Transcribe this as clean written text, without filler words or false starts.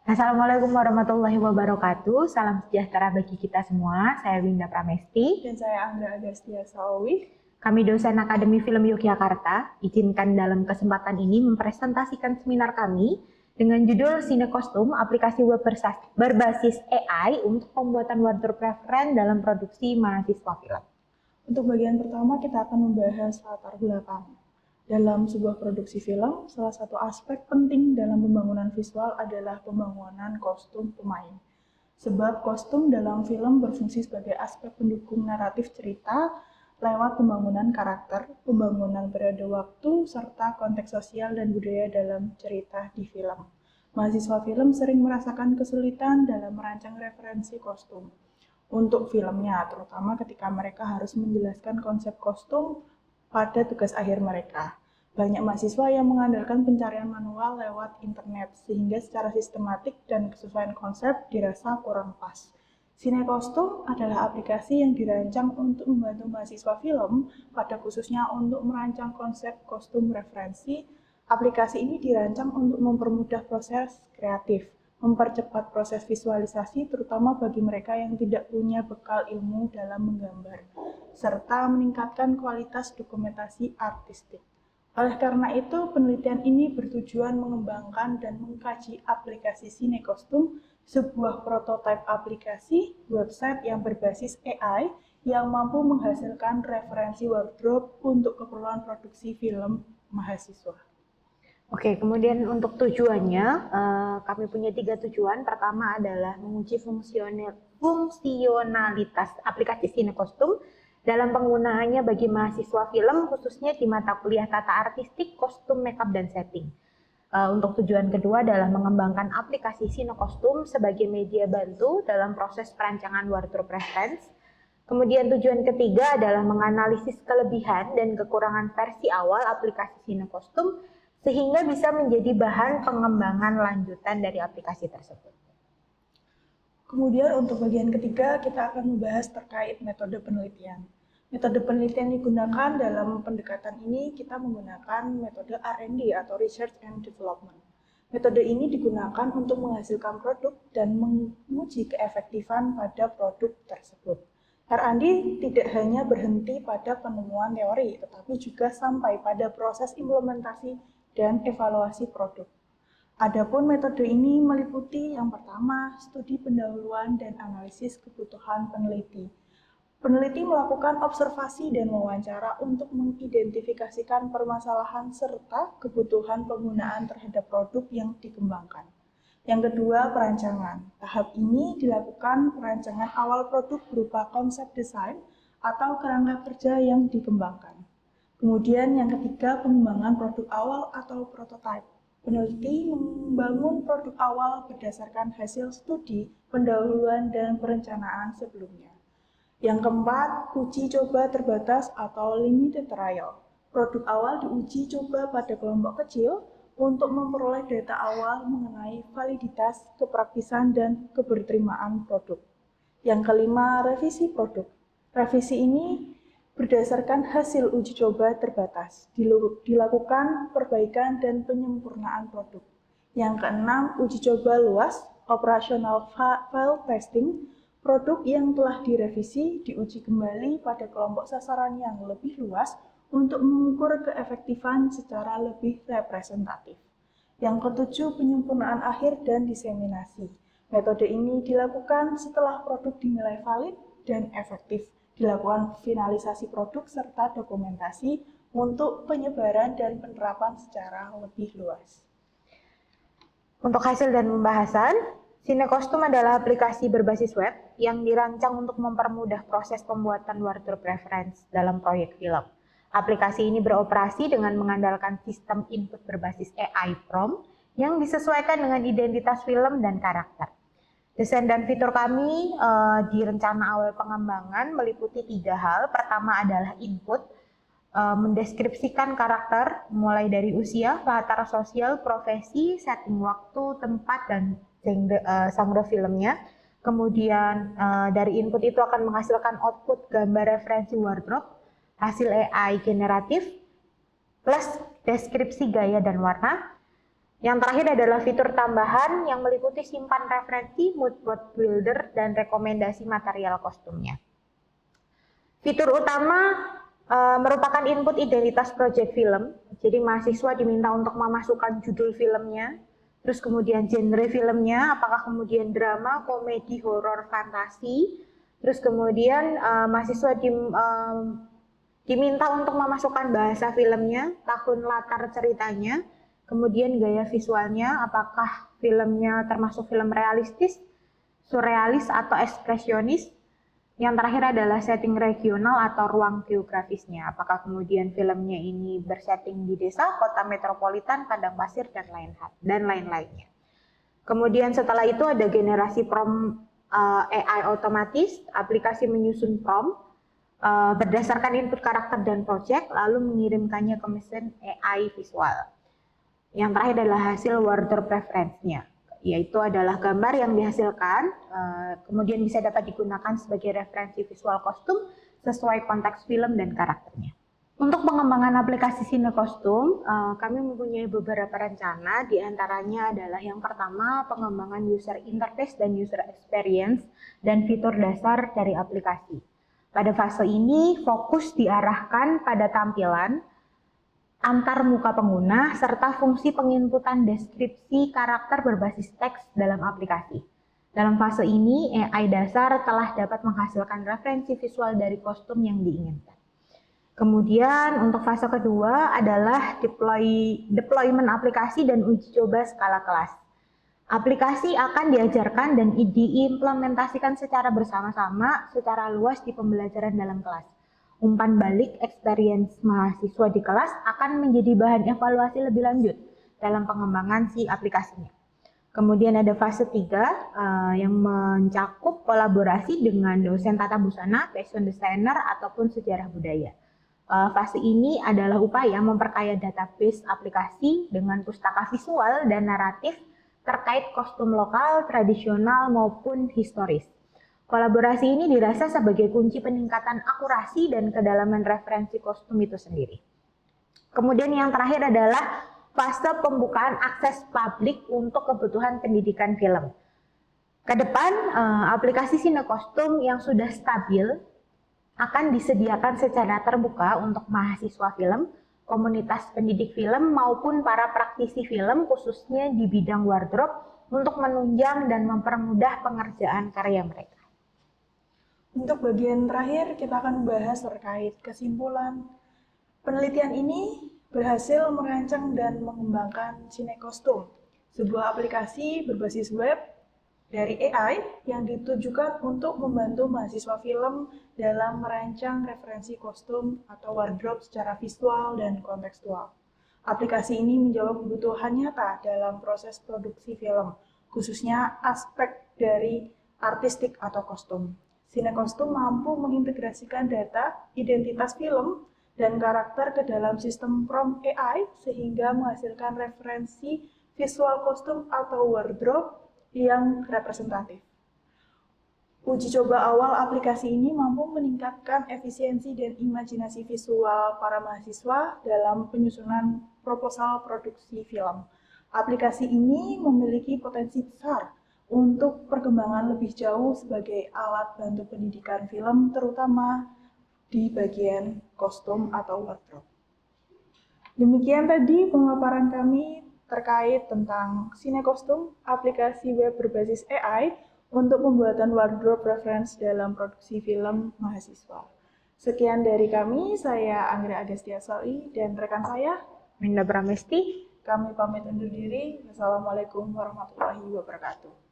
Assalamualaikum warahmatullahi wabarakatuh. Salam sejahtera bagi kita semua. Saya Winda Pramesti. Dan saya Angga Agastya Sawi. Kami dosen Akademi Film Yogyakarta. Izinkan dalam kesempatan ini mempresentasikan seminar kami dengan judul Sinekostum, aplikasi web berbasis AI untuk pembuatan wardrobe reference dalam produksi mahasiswa film. Untuk bagian pertama kita akan membahas latar belakang. Dalam sebuah produksi film, salah satu aspek penting dalam pembangunan visual adalah pembangunan kostum pemain. Sebab kostum dalam film berfungsi sebagai aspek pendukung naratif cerita lewat pembangunan karakter, pembangunan periode waktu, serta konteks sosial dan budaya dalam cerita di film. Mahasiswa film sering merasakan kesulitan dalam merancang referensi kostum untuk filmnya, terutama ketika mereka harus menjelaskan konsep kostum pada tugas akhir mereka. Banyak mahasiswa yang mengandalkan pencarian manual lewat internet, sehingga secara sistematik dan kesesuaian konsep dirasa kurang pas. Sinekostum adalah aplikasi yang dirancang untuk membantu mahasiswa film, pada khususnya untuk merancang konsep kostum referensi. Aplikasi ini dirancang untuk mempermudah proses kreatif, mempercepat proses visualisasi terutama bagi mereka yang tidak punya bekal ilmu dalam menggambar, serta meningkatkan kualitas dokumentasi artistik. Oleh karena itu, penelitian ini bertujuan mengembangkan dan mengkaji aplikasi Sinekostum, sebuah prototipe aplikasi website yang berbasis AI yang mampu menghasilkan referensi wardrobe untuk keperluan produksi film mahasiswa. Oke, kemudian untuk tujuannya, kami punya 3 tujuan. Pertama adalah menguji fungsionalitas aplikasi Sinekostum dalam penggunaannya bagi mahasiswa film, khususnya di mata kuliah tata artistik, kostum, makeup, dan setting. Untuk tujuan kedua adalah mengembangkan aplikasi Sinekostum sebagai media bantu dalam proses perancangan wardrobe reference. Kemudian tujuan ketiga adalah menganalisis kelebihan dan kekurangan versi awal aplikasi Sinekostum sehingga bisa menjadi bahan pengembangan lanjutan dari aplikasi tersebut. Kemudian untuk bagian ketiga kita akan membahas terkait metode penelitian. Metode penelitian digunakan dalam pendekatan ini kita menggunakan metode R&D atau Research and Development. Metode ini digunakan untuk menghasilkan produk dan menguji keefektifan pada produk tersebut. R&D tidak hanya berhenti pada penemuan teori, tetapi juga sampai pada proses implementasi dan evaluasi produk. Adapun metode ini meliputi yang pertama, studi pendahuluan dan analisis kebutuhan peneliti. Peneliti melakukan observasi dan wawancara untuk mengidentifikasikan permasalahan serta kebutuhan penggunaan terhadap produk yang dikembangkan. Yang kedua, perancangan. Tahap ini dilakukan perancangan awal produk berupa konsep desain atau kerangka kerja yang dikembangkan. Kemudian yang ketiga, pengembangan produk awal atau prototype. Peneliti membangun produk awal berdasarkan hasil studi, pendahuluan, dan perencanaan sebelumnya. Yang keempat, uji coba terbatas atau limited trial. Produk awal diuji coba pada kelompok kecil untuk memperoleh data awal mengenai validitas, kepraktisan, dan keberterimaan produk. Yang kelima, revisi produk. Revisi ini berdasarkan hasil uji coba terbatas, dilakukan perbaikan dan penyempurnaan produk. Yang keenam, uji coba luas, operational file testing. Produk yang telah direvisi diuji kembali pada kelompok sasaran yang lebih luas untuk mengukur keefektifan secara lebih representatif. Yang ketujuh, penyempurnaan akhir dan diseminasi. Metode ini dilakukan setelah produk dinilai valid dan efektif. Dilakukan finalisasi produk serta dokumentasi untuk penyebaran dan penerapan secara lebih luas. Untuk hasil dan pembahasan, Sinekostum adalah aplikasi berbasis web yang dirancang untuk mempermudah proses pembuatan wardrobe reference dalam proyek film. Aplikasi ini beroperasi dengan mengandalkan sistem input berbasis AI prompt yang disesuaikan dengan identitas film dan karakter. Desain dan fitur kami di rencana awal pengembangan meliputi 3 hal. Pertama adalah input, mendeskripsikan karakter mulai dari usia, latar sosial, profesi, setting waktu, tempat, dan genre filmnya. Kemudian dari input itu akan menghasilkan output gambar referensi wardrobe, hasil AI generatif, plus deskripsi gaya dan warna. Yang terakhir adalah fitur tambahan yang meliputi simpan referensi, mood board builder, dan rekomendasi material kostumnya. Fitur utama merupakan input identitas project film. Jadi mahasiswa diminta untuk memasukkan judul filmnya, terus kemudian genre filmnya, apakah kemudian drama, komedi, horor, fantasi. Terus kemudian mahasiswa diminta untuk memasukkan bahasa filmnya, tahun latar ceritanya, kemudian gaya visualnya, apakah filmnya termasuk film realistis, surrealis, atau ekspresionis. Yang terakhir adalah setting regional atau ruang geografisnya. Apakah kemudian filmnya ini bersetting di desa, kota metropolitan, padang pasir, dan lain-lainnya. Kemudian setelah itu ada generasi prompt AI otomatis, aplikasi menyusun prompt berdasarkan input karakter dan project, lalu mengirimkannya ke mesin AI visual. Yang terakhir adalah hasil wardrobe preference-nya, yaitu adalah gambar yang dihasilkan, kemudian bisa dapat digunakan sebagai referensi visual kostum sesuai konteks film dan karakternya. Untuk pengembangan aplikasi Cinekostum, kami mempunyai beberapa rencana, diantaranya adalah yang pertama, pengembangan user interface dan user experience dan fitur dasar dari aplikasi. Pada fase ini, fokus diarahkan pada tampilan, antar muka pengguna, serta fungsi penginputan deskripsi karakter berbasis teks dalam aplikasi. Dalam fase ini, AI dasar telah dapat menghasilkan referensi visual dari kostum yang diinginkan. Kemudian untuk fase kedua adalah deployment aplikasi dan uji coba skala kelas. Aplikasi akan diajarkan dan diimplementasikan secara bersama-sama secara luas di pembelajaran dalam kelas. Umpan balik experience mahasiswa di kelas akan menjadi bahan evaluasi lebih lanjut dalam pengembangan si aplikasinya. Kemudian ada fase 3 yang mencakup kolaborasi dengan dosen tata busana, fashion designer, ataupun sejarah budaya. Fase ini adalah upaya memperkaya database aplikasi dengan pustaka visual dan naratif terkait kostum lokal, tradisional, maupun historis. Kolaborasi ini dirasa sebagai kunci peningkatan akurasi dan kedalaman referensi kostum itu sendiri. Kemudian yang terakhir adalah fase pembukaan akses publik untuk kebutuhan pendidikan film. Kedepan, aplikasi Cinekostum yang sudah stabil akan disediakan secara terbuka untuk mahasiswa film, komunitas pendidik film, maupun para praktisi film khususnya di bidang wardrobe untuk menunjang dan mempermudah pengerjaan karya mereka. Untuk bagian terakhir, kita akan membahas terkait kesimpulan. Penelitian ini berhasil merancang dan mengembangkan Cinekostum, sebuah aplikasi berbasis web dari AI yang ditujukan untuk membantu mahasiswa film dalam merancang referensi kostum atau wardrobe secara visual dan kontekstual. Aplikasi ini menjawab kebutuhan nyata dalam proses produksi film, khususnya aspek dari artistik atau kostum. Cinekostum mampu mengintegrasikan data, identitas film, dan karakter ke dalam sistem prompt AI sehingga menghasilkan referensi visual kostum atau wardrobe yang representatif. Uji coba awal aplikasi ini mampu meningkatkan efisiensi dan imajinasi visual para mahasiswa dalam penyusunan proposal produksi film. Aplikasi ini memiliki potensi besar untuk perkembangan lebih jauh sebagai alat bantu pendidikan film, terutama di bagian kostum atau wardrobe. Demikian tadi pemaparan kami terkait tentang Cinekostum, aplikasi web berbasis AI untuk pembuatan wardrobe reference dalam produksi film mahasiswa. Sekian dari kami, saya Anggra Agastiasari dan rekan saya, Minda Pramesti. Kami pamit undur diri. Wassalamualaikum warahmatullahi wabarakatuh.